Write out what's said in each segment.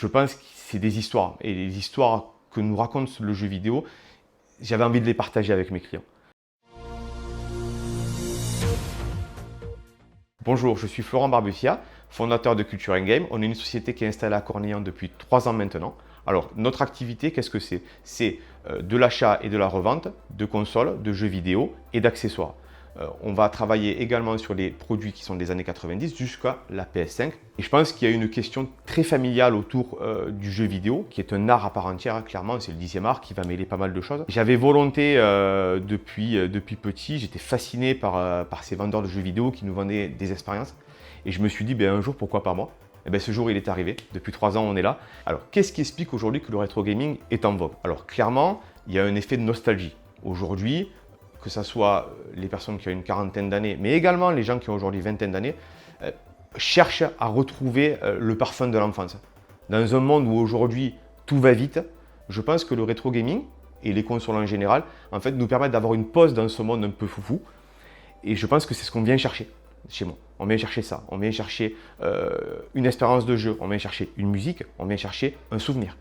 je pense que c'est des histoires. Et les histoires que nous raconte le jeu vidéo, j'avais envie de les partager avec mes clients. Bonjour, je suis Florent Barbutia, fondateur de Culture & Game. On est une société qui est installée à Cornillon depuis 3 ans maintenant. Alors, notre activité, qu'est-ce que c'est? C'est de l'achat et de la revente de consoles, de jeux vidéo et d'accessoires. On va travailler également sur les produits qui sont des années 90 jusqu'à la PS5. Et je pense qu'il y a une question très familiale autour du jeu vidéo, qui est un art à part entière, clairement, c'est le 10e art qui va mêler pas mal de choses. J'avais volonté depuis petit, j'étais fasciné par ces vendeurs de jeux vidéo qui nous vendaient des expériences. Et je me suis dit, un jour, pourquoi pas moi? Et ce jour, il est arrivé. Depuis 3 ans, on est là. Alors, qu'est-ce qui explique aujourd'hui que le rétro gaming est en vogue? Alors, clairement, il y a un effet de nostalgie. Aujourd'hui, que ce soit les personnes qui ont une quarantaine d'années, mais également les gens qui ont aujourd'hui vingtaine d'années, cherchent à retrouver le parfum de l'enfance. Dans un monde où aujourd'hui tout va vite, je pense que le rétro gaming et les consoles en général, en fait, nous permettent d'avoir une pause dans ce monde un peu foufou. Et je pense que c'est ce qu'on vient chercher chez moi. On vient chercher ça, on vient chercher une expérience de jeu, on vient chercher une musique, on vient chercher un souvenir.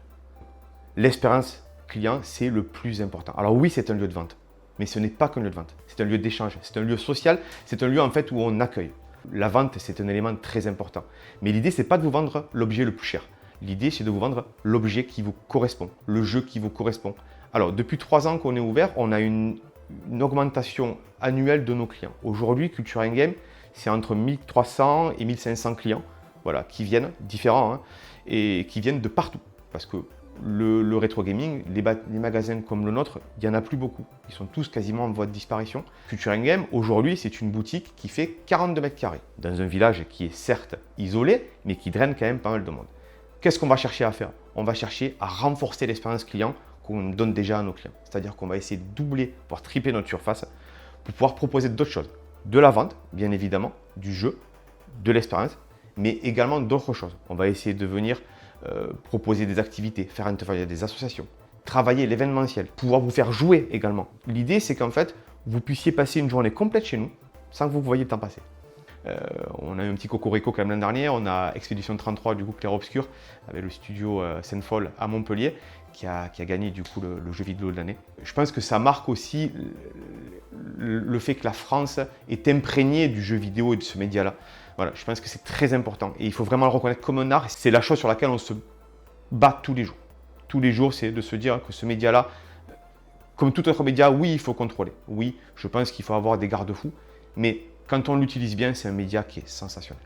L'expérience client, c'est le plus important. Alors oui, c'est un lieu de vente. Mais ce n'est pas qu'un lieu de vente, c'est un lieu d'échange, c'est un lieu social, c'est un lieu en fait où on accueille. La vente, c'est un élément très important. Mais l'idée, c'est pas de vous vendre l'objet le plus cher. L'idée, c'est de vous vendre l'objet qui vous correspond, le jeu qui vous correspond. Alors, depuis 3 ans qu'on est ouvert, on a une augmentation annuelle de nos clients. Aujourd'hui, Culture & Game, c'est entre 1300 et 1500 clients, voilà, qui viennent, différents, et qui viennent de partout. Parce que le rétro gaming, les magasins comme le nôtre, il n'y en a plus beaucoup. Ils sont tous quasiment en voie de disparition. Culture & Game, aujourd'hui, c'est une boutique qui fait 42 mètres carrés, dans un village qui est certes isolé, mais qui draine quand même pas mal de monde. Qu'est-ce qu'on va chercher à faire? On va chercher à renforcer l'expérience client qu'on donne déjà à nos clients. C'est-à-dire qu'on va essayer de doubler, voire tripler notre surface pour pouvoir proposer d'autres choses. De la vente, bien évidemment, du jeu, de l'expérience, mais également d'autres choses. On va essayer de venir proposer des activités, faire intervenir des associations, travailler l'événementiel, pouvoir vous faire jouer également. L'idée, c'est qu'en fait, vous puissiez passer une journée complète chez nous sans que vous voyiez le temps passer. On a eu un petit cocorico quand même l'année dernière, on a Expédition 33 du groupe Clair Obscur avec le studio Senfol à Montpellier qui a gagné du coup le jeu vidéo de l'année. Je pense que ça marque aussi le fait que la France est imprégnée du jeu vidéo et de ce média-là. Voilà, je pense que c'est très important et il faut vraiment le reconnaître comme un art. C'est la chose sur laquelle on se bat tous les jours. Tous les jours, c'est de se dire que ce média-là, comme tout autre média, oui, il faut contrôler. Oui, je pense qu'il faut avoir des garde-fous, mais quand on l'utilise bien, c'est un média qui est sensationnel.